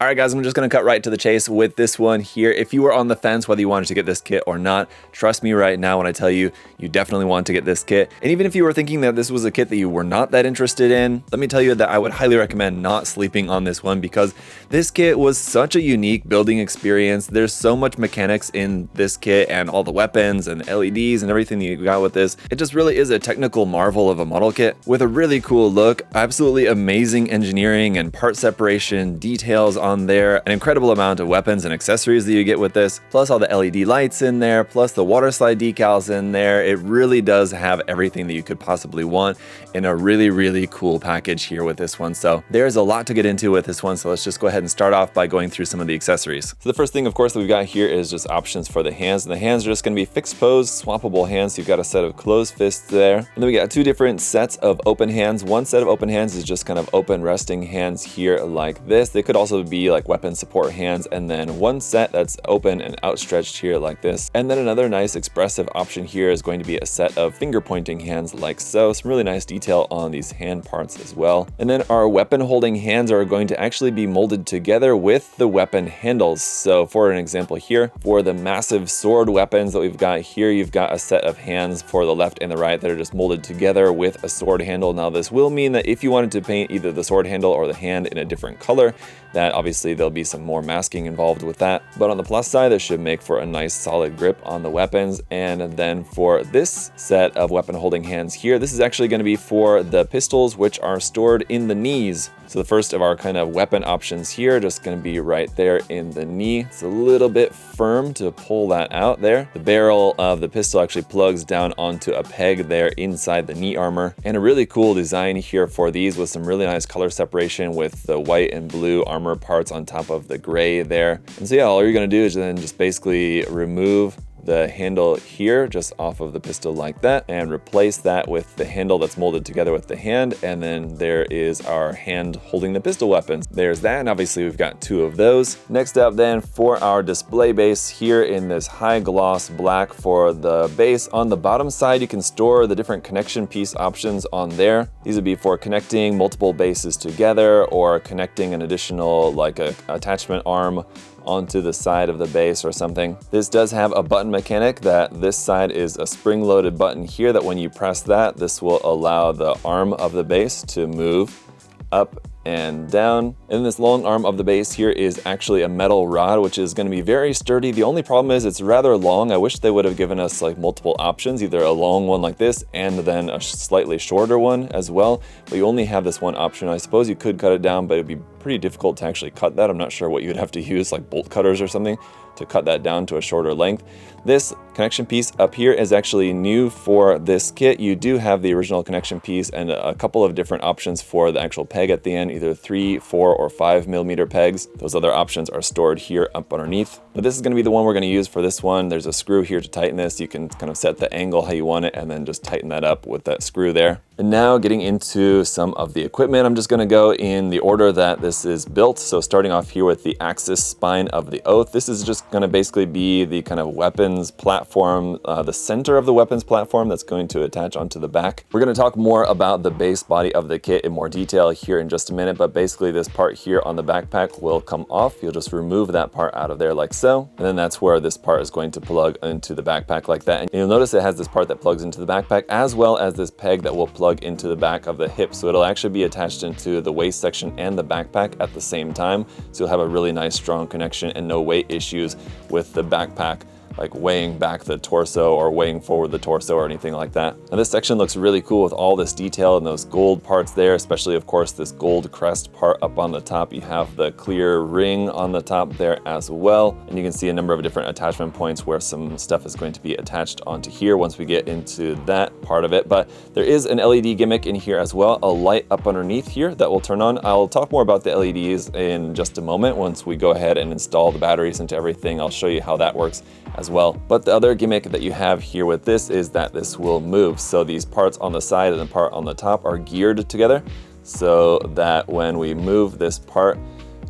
Alright guys, I'm just going to cut right to the chase with this one here. If you were on the fence whether you wanted to get this kit or not, trust me right now when I tell you, you definitely want to get this kit. And even if you were thinking that this was a kit that you were not that interested in, let me tell you that I would highly recommend not sleeping on this one, because this kit was such a unique building experience. There's so much mechanics in this kit and all the weapons and LEDs and everything that you got with this. It just really is a technical marvel of a model kit with a really cool look, absolutely amazing engineering and part separation, details on there, an incredible amount of weapons and accessories that you get with this, plus all the LED lights in there, plus the water slide decals in there. It really does have everything that you could possibly want in a really cool package here with this one. So there's a lot to get into with this one, so let's just go ahead and start off by going through some of the accessories. So the first thing, of course, that we've got here is just options for the hands, and the hands are just going to be fixed pose, swappable hands. So you've got a set of closed fists there, and then we got two different sets of open hands. One set of open hands is just kind of open resting hands here like this. They could also be like weapon support hands, and then one set that's open and outstretched here like this. And then another nice expressive option here is going to be a set of finger pointing hands like so. Some really nice detail on these hand parts as well. And then our weapon holding hands are going to actually be molded together with the weapon handles. So for an example here, for the massive sword weapons that we've got here, you've got a set of hands for the left and the right that are just molded together with a sword handle. Now this will mean that if you wanted to paint either the sword handle or the hand in a different color, that obviously there'll be some more masking involved with that. But on the plus side, this should make for a nice solid grip on the weapons. And then for this set of weapon holding hands here, this is actually going to be for the pistols, which are stored in the knees. So the first of our kind of weapon options here, just going to be right there in the knee. It's a little bit firm to pull that out there. The barrel of the pistol actually plugs down onto a peg there inside the knee armor. And a really cool design here for these with some really nice color separation with the white and blue armor parts on top of the gray there. And so yeah, all you're going to do is then just basically remove the handle here just off of the pistol like that and replace that with the handle that's molded together with the hand, and then there is our hand holding the pistol weapons. There's that, and obviously we've got two of those. Next up then, for our display base here in this high gloss black, for the base on the bottom side you can store the different connection piece options on there. These would be for connecting multiple bases together or connecting an additional like a attachment arm onto the side of the base or something. This does have a button mechanic that this side is a spring-loaded button here that when you press that, this will allow the arm of the base to move up and down. And this long arm of the base here is actually a metal rod, which is going to be very sturdy. The only problem is it's rather long. I wish they would have given us like multiple options, either a long one like this and then a slightly shorter one as well. But you only have this one option. I suppose you could cut it down, but it'd be pretty difficult to actually cut that. I'm not sure what you'd have to use, like bolt cutters or something, to cut that down to a shorter length. This connection piece up here is actually new for this kit. You do have the original connection piece and a couple of different options for the actual peg at the end, either 3, 4, or 5 millimeter pegs. Those other options are stored here up underneath. But this is going to be the one we're going to use for this one. There's a screw here to tighten this. You can kind of set the angle how you want it and then just tighten that up with that screw there. And now getting into some of the equipment, I'm just going to go in the order that this is built. So starting off here with the Axis Spine of the Oath. This is just going to basically be the kind of weapons platform, the center of the weapons platform that's going to attach onto the back. We're going to talk more about the base body of the kit in more detail here in just a minute, but basically this part here on the backpack will come off. You'll just remove that part out of there like so, and then that's where this part is going to plug into the backpack like that. And you'll notice it has this part that plugs into the backpack as well as this peg that will plug into the back of the hip. So it'll actually be attached into the waist section and the backpack at the same time. So you'll have a really nice strong connection and no weight issues with the backpack, like weighing back the torso or weighing forward the torso or anything like that. Now this section looks really cool with all this detail and those gold parts there, especially of course this gold crest part up on the top. You have the clear ring on the top there as well. And you can see a number of different attachment points where some stuff is going to be attached onto here once we get into that part of it. But there is an LED gimmick in here as well, a light up underneath here that will turn on. I'll talk more about the LEDs in just a moment. Once we go ahead and install the batteries into everything, I'll show you how that works as well. But the other gimmick that you have here with this is that this will move. So these parts on the side and the part on the top are geared together so that when we move this part,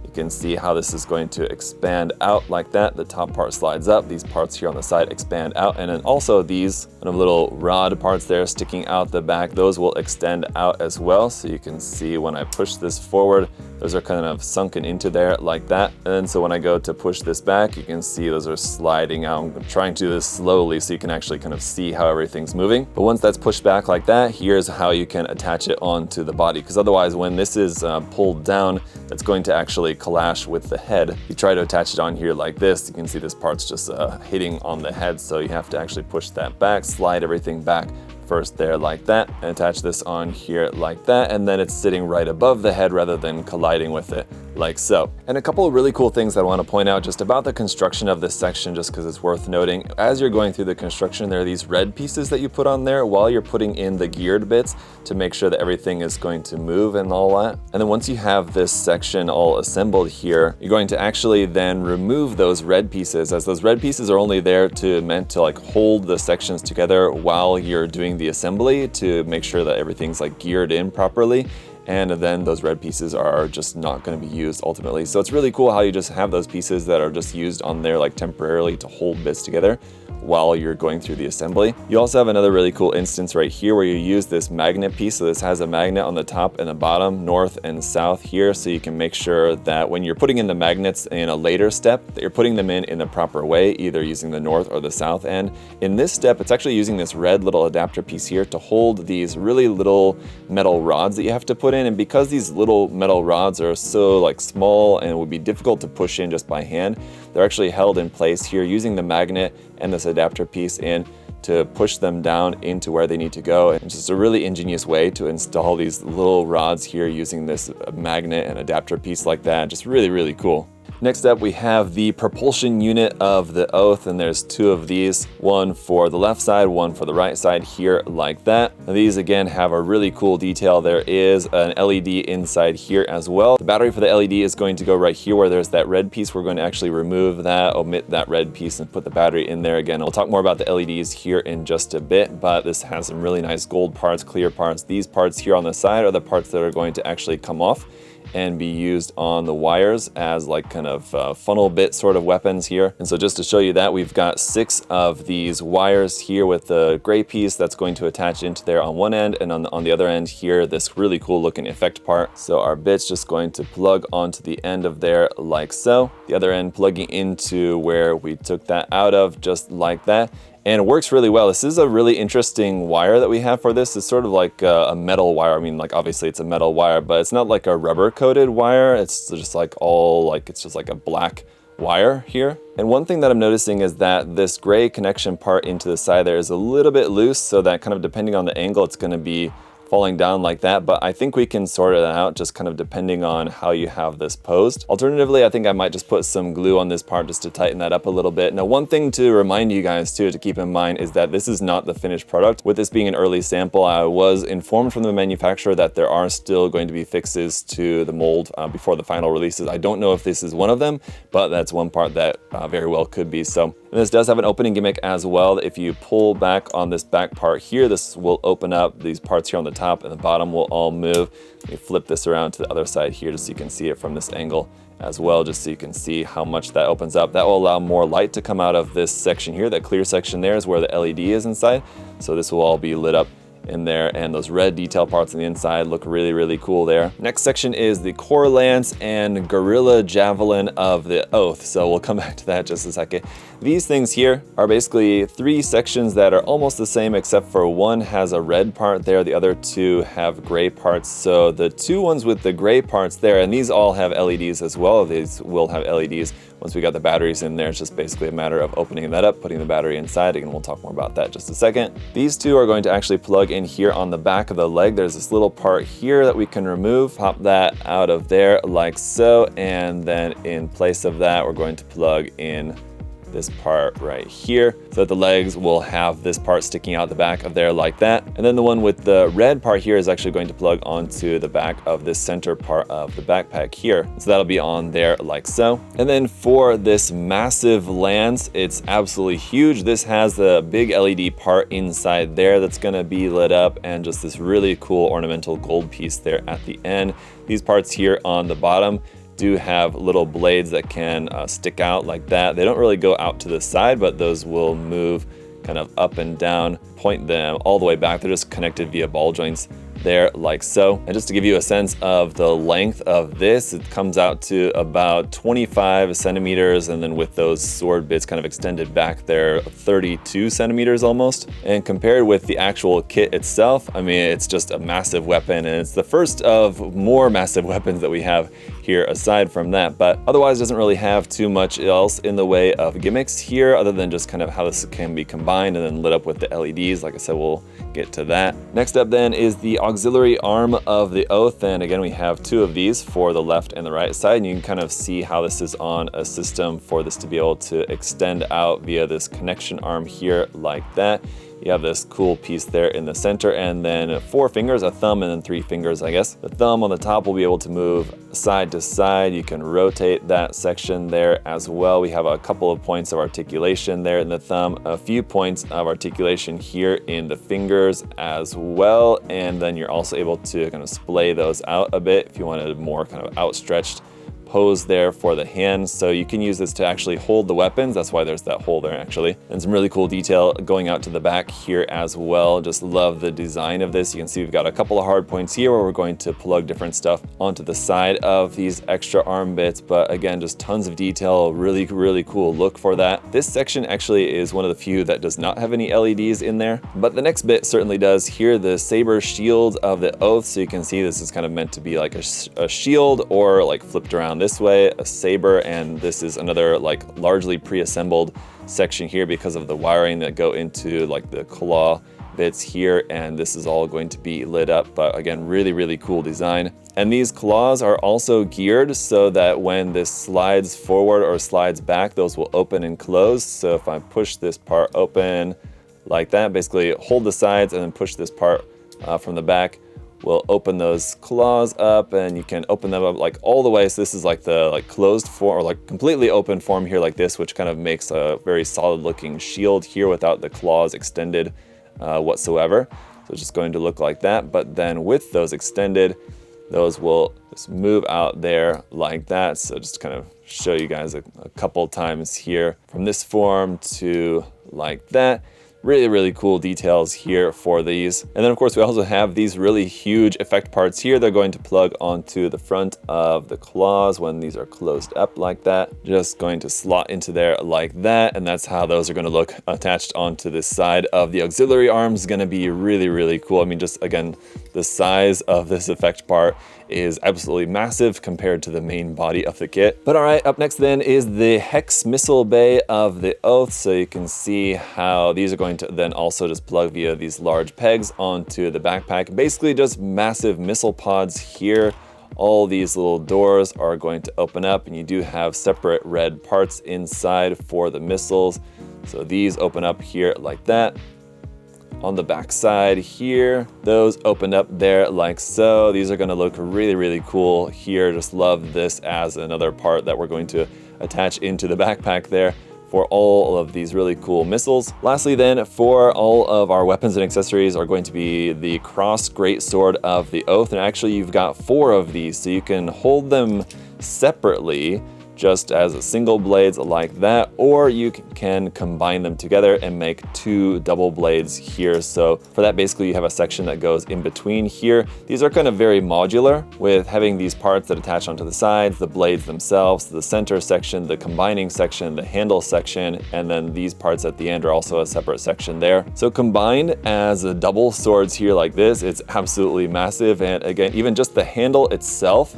you can see how this is going to expand out like that. The top part slides up, these parts here on the side expand out, and then also these kind of little rod parts there sticking out the back, those will extend out as well. So you can see when I push this forward, those are kind of sunken into there like that. And then so when I go to push this back, you can see those are sliding out. I'm trying to do this slowly so you can actually kind of see how everything's moving. But once that's pushed back like that, here's how you can attach it onto the body, because otherwise when this is pulled down, it's going to actually clash with the head. You try to attach it on here like this, you can see this part's just hitting on the head, so you have to actually push that back, slide everything back first there like that, and attach this on here like that, and then it's sitting right above the head rather than colliding with it like so. And a couple of really cool things that I want to point out just about the construction of this section, just because it's worth noting. As you're going through the construction, there are these red pieces that you put on there while you're putting in the geared bits to make sure that everything is going to move and all that. And then once you have this section all assembled here, you're going to actually then remove those red pieces, as those red pieces are only there meant to like hold the sections together while you're doing the assembly, to make sure that everything's like geared in properly. And then those red pieces are just not going to be used ultimately. So it's really cool how you just have those pieces that are just used on there like temporarily to hold bits together while you're going through the assembly. You also have another really cool instance right here where you use this magnet piece. So this has a magnet on the top and the bottom, north and south here, so you can make sure that when you're putting in the magnets in a later step, that you're putting them in the proper way, either using the north or the south end. In this step, it's actually using this red little adapter piece here to hold these really little metal rods that you have to put in. And because these little metal rods are so like small and would be difficult to push in just by hand, they're actually held in place here using the magnet and this adapter piece in to push them down into where they need to go. And it's just a really ingenious way to install these little rods here using this magnet and adapter piece like that. Just really, really cool. Next up, we have the propulsion unit of the Oath, and there's two of these, one for the left side, one for the right side here like that. And these again have a really cool detail. There is an LED inside here as well. The battery for the LED is going to go right here where there's that red piece. We're going to actually remove that, omit that red piece, and put the battery in there again. We'll talk more about the LEDs here in just a bit, but this has some really nice gold parts, clear parts. These parts here on the side are the parts that are going to actually come off and be used on the wires as like kind of funnel bit sort of weapons here. And so just to show you that, we've got 6 of these wires here with the gray piece that's going to attach into there on one end, and on the other end here, this really cool looking effect part. So our bit's just going to plug onto the end of there like so. The other end plugging into where we took that out of, just like that. And it works really well. This is a really interesting wire that we have for this. It's sort of like a metal wire. I mean, like obviously it's a metal wire, but it's not like a rubber coated wire. It's just like it's just like a black wire here. And one thing that I'm noticing is that this gray connection part into the side there is a little bit loose, so that kind of depending on the angle, it's going to be falling down like that, but I think we can sort it out just kind of depending on how you have this posed. Alternatively, I think I might just put some glue on this part just to tighten that up a little bit. Now, one thing to remind you guys too, to keep in mind, is that this is not the finished product. With this being an early sample, I was informed from the manufacturer that there are still going to be fixes to the mold before the final releases. I don't know if this is one of them, but that's one part that very well could be. So, and this does have an opening gimmick as well. If you pull back on this back part here, this will open up. These parts here on the top and the bottom will all move. You flip this around to the other side here just so you can see it from this angle as well, just so you can see how much that opens up. That will allow more light to come out of this section here. That clear section there is where the LED is inside. So this will all be lit up in there, and those red detail parts on the inside look really, really cool there. Next section is the core lance and Guerilla Javelin of the Oath. So we'll come back to that just a second. These things here are basically 3 sections that are almost the same, except for one has a red part there, the other 2 have gray parts. So the 2 ones with the gray parts there, and these all have LEDs as well. These will have LEDs once we got the batteries in there. It's just basically a matter of opening that up, putting the battery inside, and we'll talk more about that in just a second. These 2 are going to actually plug in here on the back of the leg. There's this little part here that we can remove, pop that out of there like so, and then in place of that, we're going to plug in this part right here so that the legs will have this part sticking out the back of there like that. And then the one with the red part here is actually going to plug onto the back of this center part of the backpack here. So that'll be on there like so. And then for this massive lance, it's absolutely huge. This has the big LED part inside there that's going to be lit up, and just this really cool ornamental gold piece there at the end. These parts here on the bottom do have little blades that can stick out like that. They don't really go out to the side, but those will move kind of up and down, point them all the way back. They're just connected via ball joints there like so. And just to give you a sense of the length of this, it comes out to about 25 centimeters, and then with those sword bits kind of extended back there, 32 centimeters almost. And compared with the actual kit itself, I mean, it's just a massive weapon, and it's the first of more massive weapons that we have here aside from that, but otherwise doesn't really have too much else in the way of gimmicks here, other than just kind of how this can be combined and then lit up with the LEDs. Like I said, we'll get to that. Next up then is the auxiliary arm of the Oath, and again we have two of these for the left and the right side, and you can kind of see how this is on a system for this to be able to extend out via this connection arm here like that. You have this cool piece there in the center, and then 4 fingers, a thumb, and then 3 fingers, I guess. The thumb on the top will be able to move side to side. You can rotate that section there as well. We have a couple of points of articulation there in the thumb, a few points of articulation here in the fingers as well, and then you're also able to kind of splay those out a bit if you wanted a more kind of outstretched pose there for the hands. So you can use this to actually hold the weapons. That's why there's that hole there actually. And some really cool detail going out to the back here as well. Just love the design of this. You can see we've got a couple of hard points here where we're going to plug different stuff onto the side of these extra arm bits. But again, just tons of detail, really, really cool look for that. This section actually is one of the few that does not have any LEDs in there, but the next bit certainly does. Here, the Saber shield of the Oath. So you can see this is kind of meant to be like a shield, or like flipped around this way, a saber, and this is another like largely pre-assembled section here because of the wiring that go into like the claw bits here, and this is all going to be lit up. But again, really, really cool design. And these claws are also geared so that when this slides forward or slides back, those will open and close. So if I push this part open like that, basically hold the sides and then push this part from the back, we'll open those claws up, and you can open them up like all the way. So this is like the closed form, or like completely open form here like this, which kind of makes a very solid looking shield here without the claws extended whatsoever. So it's just going to look like that. But then with those extended, those will just move out there like that. So just kind of show you guys a couple times here from this form to like that. Really, really cool details here for these. And then of course we also have these really huge effect parts here. They're going to plug onto the front of the claws when these are closed up like that. Just going to slot into there like that. And that's how those are going to look attached onto this side of the auxiliary arm. Is going to be really, really cool. I mean, just again, the size of this effect part is absolutely massive compared to the main body of the kit. But all right, up next then is the Hex Missile Bay of the Oath. So you can see how these are going to then also just plug via these large pegs onto the backpack. Basically just massive missile pods here. All these little doors are going to open up, and you do have separate red parts inside for the missiles. So these open up here like that. On the back side here, those opened up there like so. These are going to look really, really cool here. Just love this as another part that we're going to attach into the backpack there for all of these really cool missiles. Lastly then, for all of our weapons and accessories are going to be the cross Greatsword of the Oath. And actually you've got 4 of these, so you can hold them separately just as single blades like that, or you can combine them together and make 2 double blades here. So for that, basically you have a section that goes in between here. These are kind of very modular, with having these parts that attach onto the sides, the blades themselves, the center section, the combining section, the handle section, and then these parts at the end are also a separate section there. So combined as a double swords here like this, it's absolutely massive. And again, even just the handle itself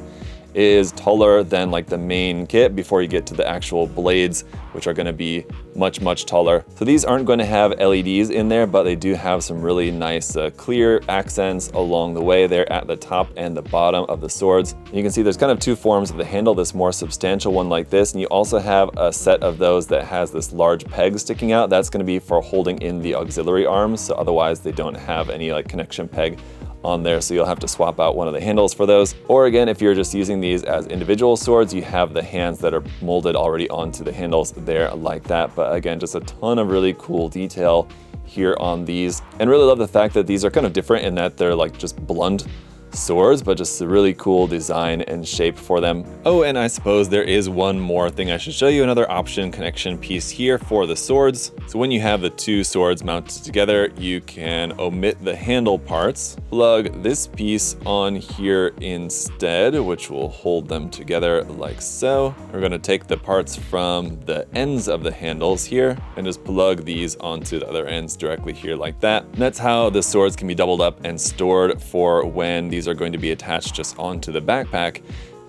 is taller than like the main kit before you get to the actual blades, which are going to be much, much taller. So these aren't going to have LEDs in there, but they do have some really nice clear accents along the way there at the top and the bottom of the swords. And you can see there's kind of 2 forms of the handle, this more substantial one like this, and you also have a set of those that has this large peg sticking out. That's going to be for holding in the auxiliary arms, so otherwise they don't have any like connection peg on there, so you'll have to swap out one of the handles for those. Or again, if you're just using these as individual swords, you have the hands that are molded already onto the handles there like that. But again, just a ton of really cool detail here on these, and really love the fact that these are kind of different in that they're like just blunt swords, but just a really cool design and shape for them. Oh, and I suppose there is one more thing I should show you, another option connection piece here for the swords. So when you have the two swords mounted together, you can omit the handle parts, plug this piece on here instead, which will hold them together like so. We're going to take the parts from the ends of the handles here and just plug these onto the other ends directly here like that. And that's how the swords can be doubled up and stored for when these are going to be attached just onto the backpack.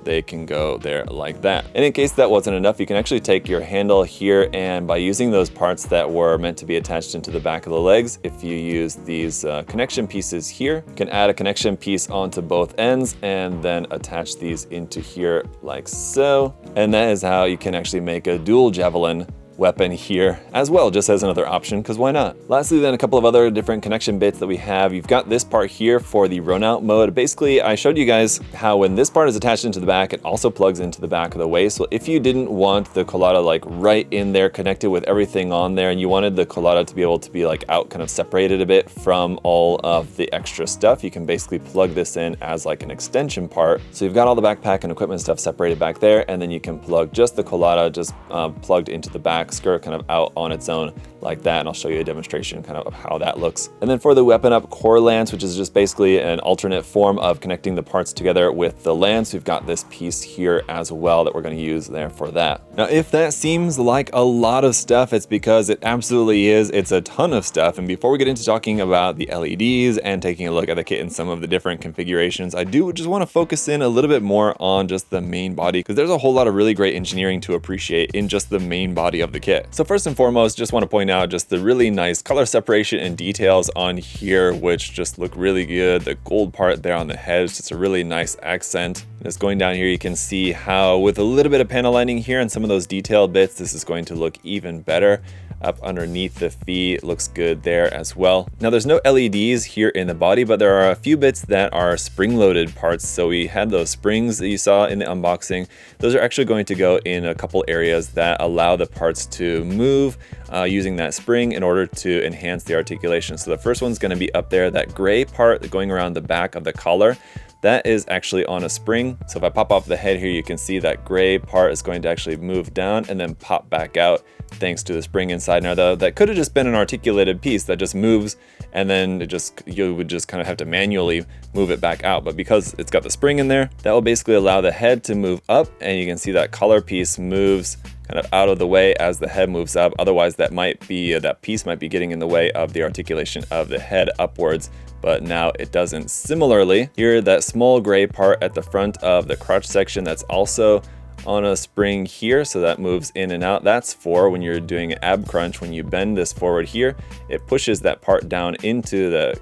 They can go there like that. And in case that wasn't enough, you can actually take your handle here, and by using those parts that were meant to be attached into the back of the legs, if you use these connection pieces here, you can add a connection piece onto both ends and then attach these into here like so. And that is how you can actually make a dual javelin weapon here as well, just as another option, because why not? Lastly, then, a couple of other different connection bits that we have. You've got this part here for the run out mode. Basically, I showed you guys how when this part is attached into the back, it also plugs into the back of the waist. So if you didn't want the Colada like right in there connected with everything on there, and you wanted the Colada to be able to be like out kind of separated a bit from all of the extra stuff, you can basically plug this in as like an extension part. So you've got all the backpack and equipment stuff separated back there, and then you can plug just the Colada just plugged into the back skirt kind of out on its own like that, and I'll show you a demonstration kind of how that looks. And then for the weapon up core lance, which is just basically an alternate form of connecting the parts together with the lance, we've got this piece here as well that we're going to use there for that. Now, if that seems like a lot of stuff, it's because it absolutely is. It's a ton of stuff. And before we get into talking about the LEDs and taking a look at the kit in some of the different configurations, I do just want to focus in a little bit more on just the main body, because there's a whole lot of really great engineering to appreciate in just the main body of the kit. So first and foremost, just want to point out just the really nice color separation and details on here, which just look really good. The gold part there on the head is just a really nice accent. Just going down here, you can see how with a little bit of panel lining here and some of those detailed bits, this is going to look even better. Up underneath the feet looks good there as well. Now there's no LEDs here in the body, but there are a few bits that are spring-loaded parts. So we had those springs that you saw in the unboxing. Those are actually going to go in a couple areas that allow the parts to move using that spring in order to enhance the articulation. So the first one's going to be up there, that gray part going around the back of the collar. That is actually on a spring. So if I pop off the head here, you can see that gray part is going to actually move down and then pop back out thanks to the spring inside. Now that could have just been an articulated piece that just moves, and then you would just kind of have to manually move it back out. But because it's got the spring in there, that will basically allow the head to move up, and you can see that collar piece moves kind of out of the way as the head moves up. Otherwise, that piece might be getting in the way of the articulation of the head upwards, but now it doesn't. Similarly, here, that small gray part at the front of the crotch section, that's also on a spring here, so that moves in and out. That's for when you're doing an ab crunch. When you bend this forward here, it pushes that part down into the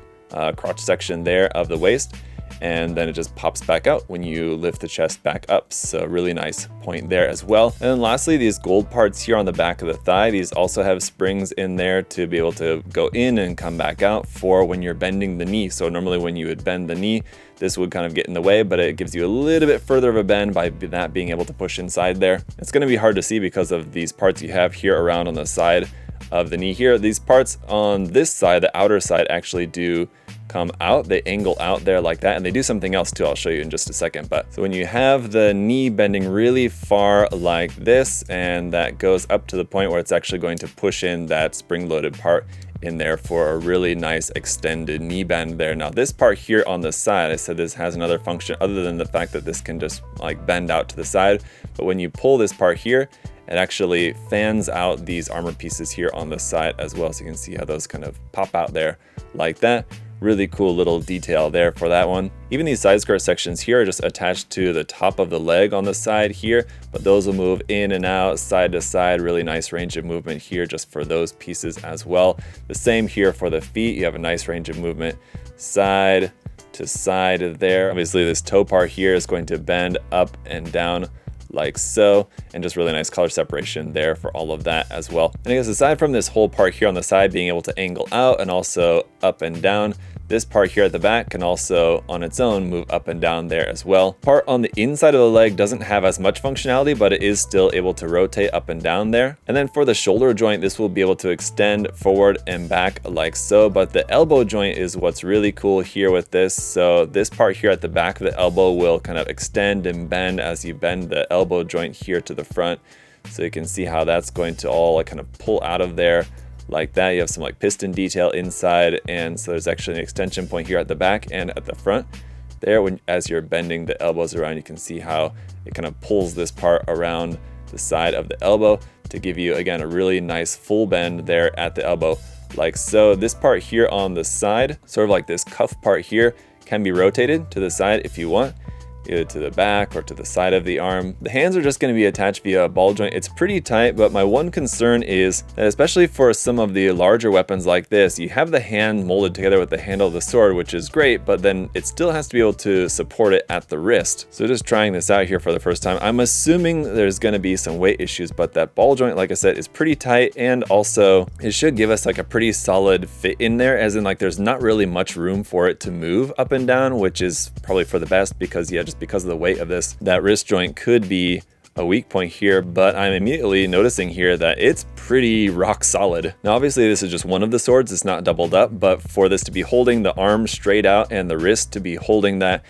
crotch section there of the waist, and then it just pops back out when you lift the chest back up. So really nice point there as well. And then lastly, these gold parts here on the back of the thigh, these also have springs in there to be able to go in and come back out for when you're bending the knee. So normally when you would bend the knee, this would kind of get in the way, but it gives you a little bit further of a bend by that being able to push inside there. It's going to be hard to see because of these parts you have here around on the side of the knee here. These parts on this side, the outer side, actually do come out. They angle out there like that, and they do something else too. I'll show you in just a second. But so when you have the knee bending really far like this, and that goes up to the point where it's actually going to push in that spring-loaded part in there for a really nice extended knee bend there. Now this part here on the side, I said this has another function other than the fact that this can just like bend out to the side. But when you pull this part here, it actually fans out these armor pieces here on the side as well. So you can see how those kind of pop out there like that. Really cool little detail there for that one. Even these side skirt sections here are just attached to the top of the leg on the side here, but those will move in and out, side to side. Really nice range of movement here just for those pieces as well. The same here for the feet. You have a nice range of movement side to side there. Obviously this toe part here is going to bend up and down like so, and just really nice color separation there for all of that as well. And I guess aside from this whole part here on the side being able to angle out and also up and down, This part here at the back can also on its own move up and down there as well. Part on the inside of the leg doesn't have as much functionality, but it is still able to rotate up and down there. And then for the shoulder joint, this will be able to extend forward and back like so, but the elbow joint is what's really cool here with this. So this part here at the back of the elbow will kind of extend and bend as you bend the elbow joint here to the front. So you can see how that's going to all like kind of pull out of there like that. You have some like piston detail inside, and so there's actually an extension point here at the back and at the front there. As you're bending the elbows around, you can see how it kind of pulls this part around the side of the elbow to give you, again, a really nice full bend there at the elbow like so. This part here on the side, sort of like this cuff part here, can be rotated to the side if you want, either to the back or to the side of the arm. The hands are just going to be attached via a ball joint. It's pretty tight, but my one concern is that especially for some of the larger weapons like this, you have the hand molded together with the handle of the sword, which is great, but then it still has to be able to support it at the wrist. So just trying this out here for the first time, I'm assuming there's going to be some weight issues, but that ball joint, like I said, is pretty tight, and also it should give us like a pretty solid fit in there, as in like there's not really much room for it to move up and down, which is probably for the best because, yeah, just because of the weight of this, that wrist joint could be a weak point here, but I'm immediately noticing here that it's pretty rock solid. Now obviously this is just one of the swords, it's not doubled up, but for this to be holding the arm straight out and the wrist to be holding that,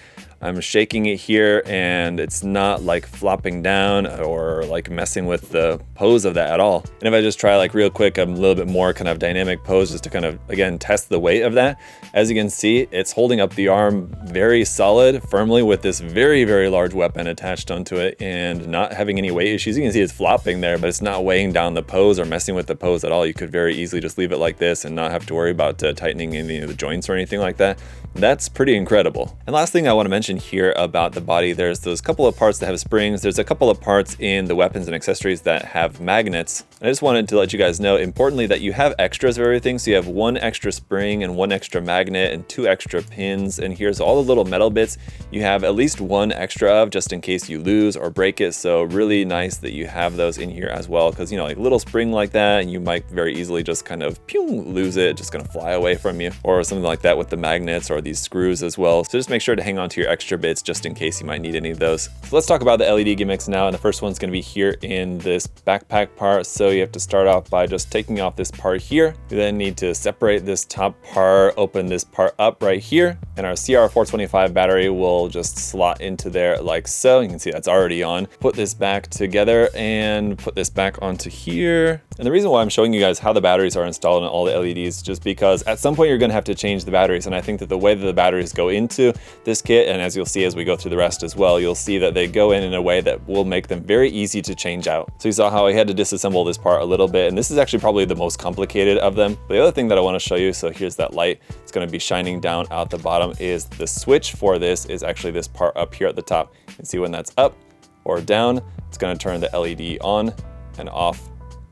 I'm shaking it here and it's not like flopping down or like messing with the pose of that at all. And if I just try like real quick, a little bit more kind of dynamic pose just to kind of, again, test the weight of that. As you can see, it's holding up the arm very solid, firmly, with this very, very large weapon attached onto it and not having any weight issues. You can see it's flopping there, but it's not weighing down the pose or messing with the pose at all. You could very easily just leave it like this and not have to worry about tightening any of the joints or anything like that. That's pretty incredible. And last thing I want to mention here about the body, there's those couple of parts that have springs. There's a couple of parts in the weapons and accessories that have magnets. I just wanted to let you guys know, importantly, that you have extras of everything. So you have one extra spring and one extra magnet and two extra pins. And here's all the little metal bits you have at least one extra of, just in case you lose or break it. So really nice that you have those in here as well, because, you know, like little spring like that, and you might very easily just kind of lose it, just gonna fly away from you, or something like that with the magnets or these screws as well. So just make sure to hang on to your extra bits just in case you might need any of those. So let's talk about the LED gimmicks now, and the first one's going to be here in this backpack part. So you have to start off by just taking off this part here. You then need to separate this top part, open this part up right here, and our CR425 battery will just slot into there like so. You can see that's already on. Put this back together and put this back onto here. And the reason why I'm showing you guys how the batteries are installed on all the LEDs, just because at some point you're going to have to change the batteries, and I think that the way that the batteries go into this kit, and as you'll see as we go through the rest as well, you'll see that they go in a way that will make them very easy to change out. So you saw how I had to disassemble this part a little bit, and this is actually probably the most complicated of them. The other thing that I want to show you, so here's that light, it's going to be shining down out the bottom, is the switch for this is actually this part up here at the top. You can see when that's up or down, it's going to turn the LED on and off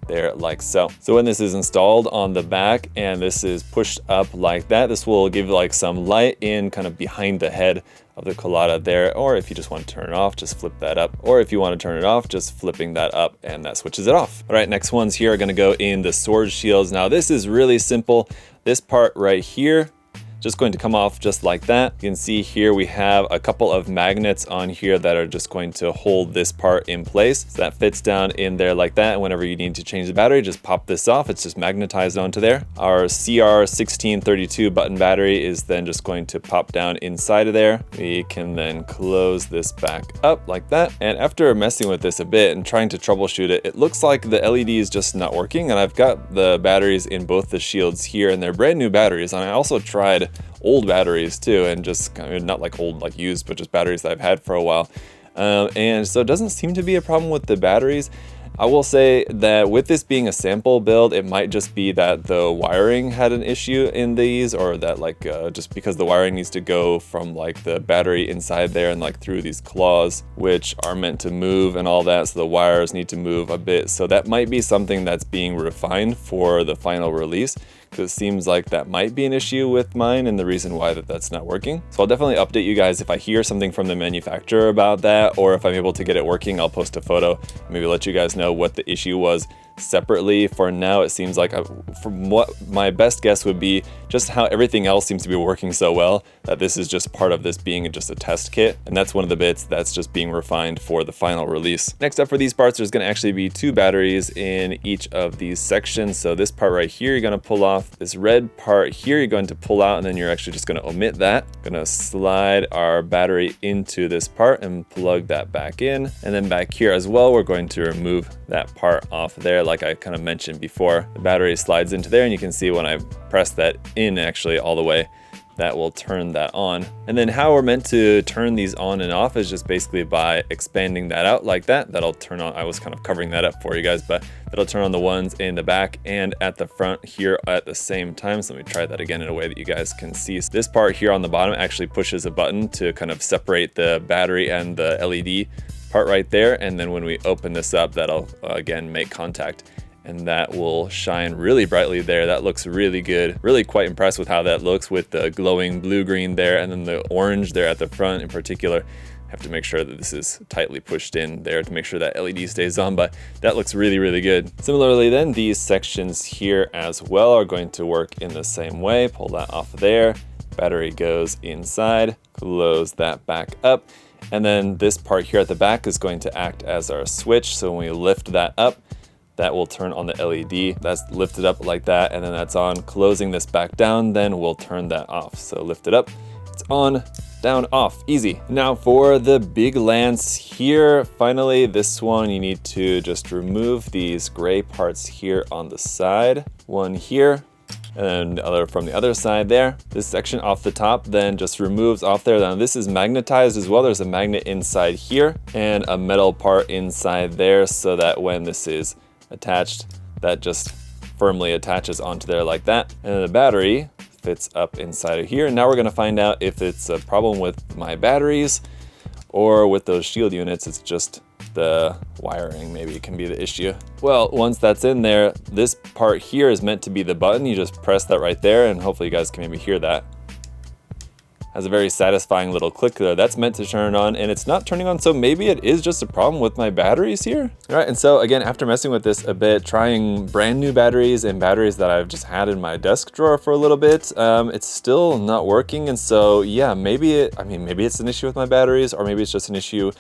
there like so. So when this is installed on the back and this is pushed up like that, this will give like some light in kind of behind the head of the Colada there, or if you just want to turn it off, just flip that up, or if you want to turn it off, just flipping that up and that switches it off. All right, next ones here are going to go in the sword shields. Now this is really simple. This part right here, just going to come off just like that. You can see here we have a couple of magnets on here that are just going to hold this part in place. So that fits down in there like that. And whenever you need to change the battery, just pop this off. It's just magnetized onto there. Our CR1632 button battery is then just going to pop down inside of there. We can then close this back up like that. And after messing with this a bit and trying to troubleshoot it, it looks like the LED is just not working. And I've got the batteries in both the shields here, and they're brand new batteries. And I also tried old batteries too, and just kind of not like old, like used, but just batteries that I've had for a while. And so it doesn't seem to be a problem with the batteries. I will say that with this being a sample build, it might just be that the wiring had an issue in these, or that like just because the wiring needs to go from like the battery inside there and like through these claws, which are meant to move and all that, so the wires need to move a bit. So that might be something that's being refined for the final release, because it seems like that might be an issue with mine and the reason why that's not working. So I'll definitely update you guys if I hear something from the manufacturer about that, or if I'm able to get it working, I'll post a photo, maybe let you guys know what the issue was separately. For now, it seems like, from what my best guess would be, just how everything else seems to be working so well, that this is just part of this being just a test kit, and that's one of the bits that's just being refined for the final release. Next up for these parts, there's going to actually be 2 batteries in each of these sections. So this part right here, you're going to pull off. This red part here, you're going to pull out, and then you're actually just going to omit that. Going to slide our battery into this part and plug that back in, and then back here as well, we're going to remove that part off there. Like I kind of mentioned before, the battery slides into there, and you can see when I press that in actually all the way, that will turn that on. And then how we're meant to turn these on and off is just basically by expanding that out like that. That'll turn on, I was kind of covering that up for you guys, but that'll turn on the ones in the back and at the front here at the same time. So let me try that again in a way that you guys can see. So this part here on the bottom actually pushes a button to kind of separate the battery and the LED part right there. And then when we open this up, that'll again make contact, and that will shine really brightly there. That looks really good. Really quite impressed with how that looks with the glowing blue-green there, and then the orange there at the front in particular. Have to make sure that this is tightly pushed in there to make sure that LED stays on, but that looks really, really good. Similarly then, these sections here as well are going to work in the same way. Pull that off there, battery goes inside, close that back up, and then this part here at the back is going to act as our switch. So when we lift that up, that will turn on the LED. That's lifted up like that, and then that's on. Closing this back down, then we'll turn that off. So lift it up, it's on, down, off, easy. Now for the big lance here, finally this one, you need to just remove these gray parts here on the side. One here, and then the other from the other side there. This section off the top then just removes off there. Now this is magnetized as well. There's a magnet inside here and a metal part inside there, so that when this is attached, that just firmly attaches onto there like that. And then the battery fits up inside of here. Now we're going to find out if it's a problem with my batteries or with those shield units. It's just the wiring maybe can be the issue. Well, once that's in there, this part here is meant to be the button. You just press that right there, and hopefully you guys can maybe hear that. Has a very satisfying little click there. That's meant to turn on, and it's not turning on, so maybe it is just a problem with my batteries here. All right, and so again, after messing with this a bit, trying brand new batteries and batteries that I've just had in my desk drawer for a little bit, it's still not working. And so yeah, maybe it's an issue with my batteries, or maybe it's just an issue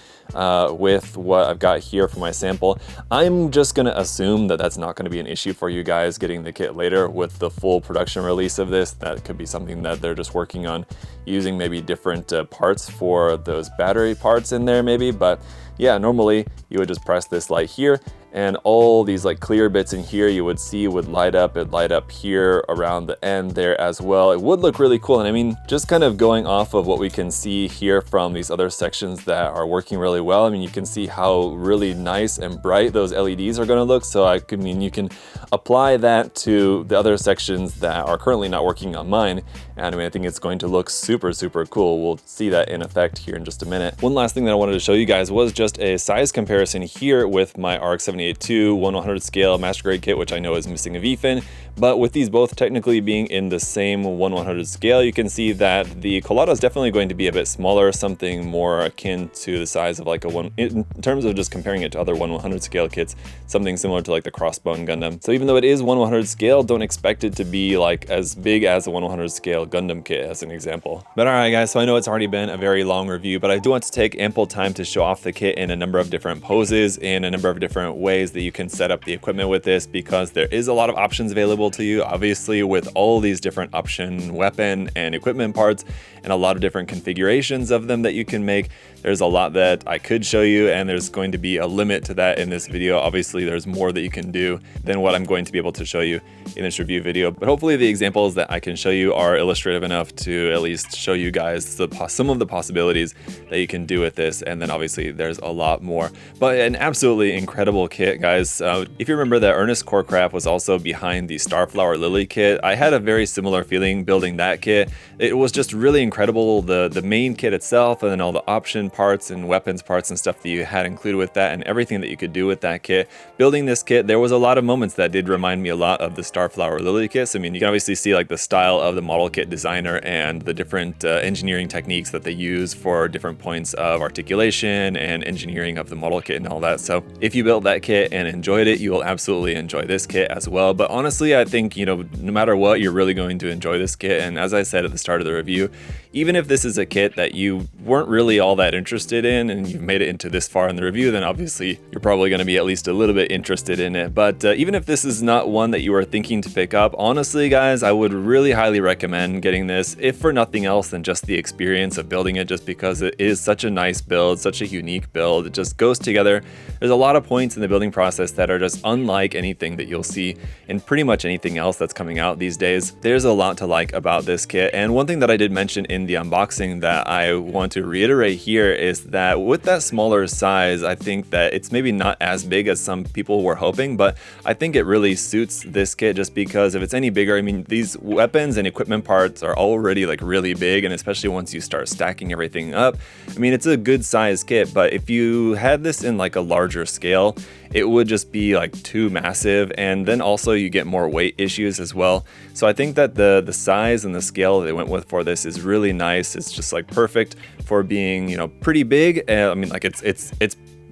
with what I've got here for my sample. I'm just gonna assume that that's not gonna be an issue for you guys getting the kit later with the full production release of this. That could be something that they're just working on, using maybe different parts for those battery parts in there maybe. But yeah, normally you would just press this light here, and all these like clear bits in here you would see would light up. It'd light up here around the end there as well. It would look really cool. And I mean, just kind of going off of what we can see here from these other sections that are working really well, I mean, you can see how really nice and bright those LEDs are going to look. So I mean, you can apply that to the other sections that are currently not working on mine, and I mean, I think it's going to look super, super cool. We'll see that in effect here in just a minute. One last thing that I wanted to show you guys was just a size comparison here with my RX-78 2 1/100 scale master grade kit, which I know is missing a V-fin, but with these both technically being in the same 1/100 scale, you can see that the Colada is definitely going to be a bit smaller, something more akin to the size of like a one, in terms of just comparing it to other 1/100 scale kits, something similar to like the Crossbone Gundam. So even though it is 1/100 scale, don't expect it to be like as big as a 1/100 scale Gundam kit as an example. But all right guys, so I know it's already been a very long review, but I do want to take ample time to show off the kit in a number of different poses, in a number of different ways that you can set up the equipment with this, because there is a lot of options available to you, obviously, with all these different option weapon and equipment parts and a lot of different configurations of them that you can make. There's a lot that I could show you, and there's going to be a limit to that in this video. Obviously, there's more that you can do than what I'm going to be able to show you in this review video, but hopefully the examples that I can show you are illustrative enough to at least show you guys some of the possibilities that you can do with this. And then obviously there's a lot more, but an absolutely incredible kit, guys. If you remember, the Earnestcore craft was also behind the Starflower Lily kit. I had a very similar feeling building that kit. It was just really incredible, the main kit itself, and then all the option parts and weapons parts and stuff that you had included with that, and everything that you could do with that kit. Building this kit, there was a lot of moments that did remind me a lot of the Starflower Lily kits. I mean, you can obviously see like the style of the model kit designer and the different engineering techniques that they use for different points of articulation and engineering of the model kit and all that. So if you built that kit kit and enjoyed it, you will absolutely enjoy this kit as well. But honestly, I think, you know, no matter what, you're really going to enjoy this kit. And as I said at the start of the review, even if this is a kit that you weren't really all that interested in and you've made it into this far in the review, then obviously you're probably going to be at least a little bit interested in it. But even if this is not one that you are thinking to pick up, honestly guys, I would really highly recommend getting this, if for nothing else than just the experience of building it, just because it is such a nice build, such a unique build. It just goes together. There's a lot of points in the building process that are just unlike anything that you'll see in pretty much anything else that's coming out these days. There's a lot to like about this kit. And one thing that I did mention in the unboxing that I want to reiterate here is that with that smaller size, I think that it's maybe not as big as some people were hoping, but I think it really suits this kit just because if it's any bigger, I mean, these weapons and equipment parts are already like really big, and especially once you start stacking everything up, I mean, it's a good size kit, but if you had this in like a larger scale, it would just be like too massive, and then also you get more weight issues as well. So I think that the size and the scale that they went with for this is really nice. It's just like perfect for being, you know, pretty big. I mean, like it's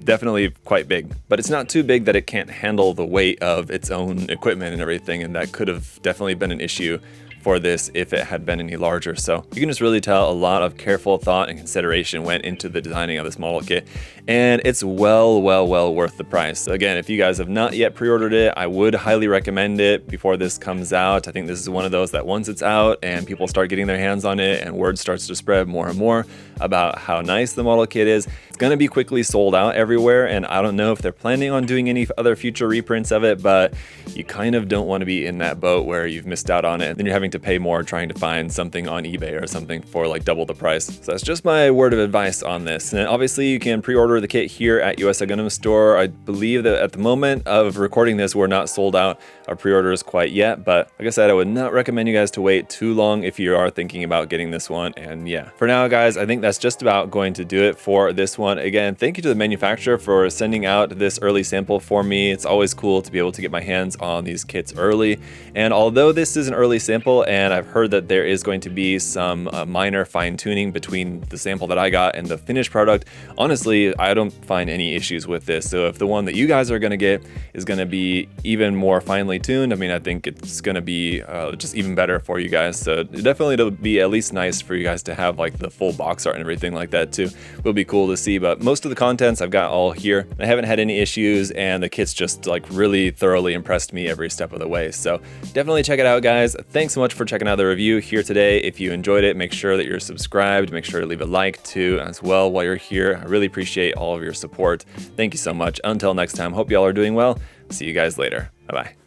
definitely quite big, but it's not too big that it can't handle the weight of its own equipment and everything, and that could have definitely been an issue for this if it had been any larger. So you can just really tell a lot of careful thought and consideration went into the designing of this model kit, and it's well worth the price. Again, if you guys have not yet pre-ordered it, I would highly recommend it before this comes out. I think this is one of those that once it's out and people start getting their hands on it and word starts to spread more and more about how nice the model kit is, it's going to be quickly sold out everywhere. And I don't know if they're planning on doing any other future reprints of it, but you kind of don't want to be in that boat where you've missed out on it, then you're having to pay more trying to find something on eBay or something for like double the price. So that's just my word of advice on this. And obviously you can pre-order the kit here at USA Gundam Store. I believe that at the moment of recording this, we're not sold out of pre-orders quite yet, but like I said, I would not recommend you guys to wait too long if you are thinking about getting this one. And yeah, for now guys, I think that's just about going to do it for this one. Again, thank you to the manufacturer for sending out this early sample for me. It's always cool to be able to get my hands on these kits early. And although this is an early sample, and I've heard that there is going to be some minor fine tuning between the sample that I got and the finished product, honestly, I don't find any issues with this. So if the one that you guys are going to get is going to be even more finely tuned, I mean, I think it's going to be just even better for you guys. So definitely it'll be at least nice for you guys to have like the full box art and everything like that too. Will be cool to see, but most of the contents I've got all here. I haven't had any issues, and the kit's just like really thoroughly impressed me every step of the way. So definitely check it out guys. Thanks so much for checking out the review here today. If you enjoyed it, make sure that you're subscribed, make sure to leave a like too as well while you're here. I really appreciate all of your support. Thank you so much. Until next time, hope y'all are doing well. See you guys later. Bye bye.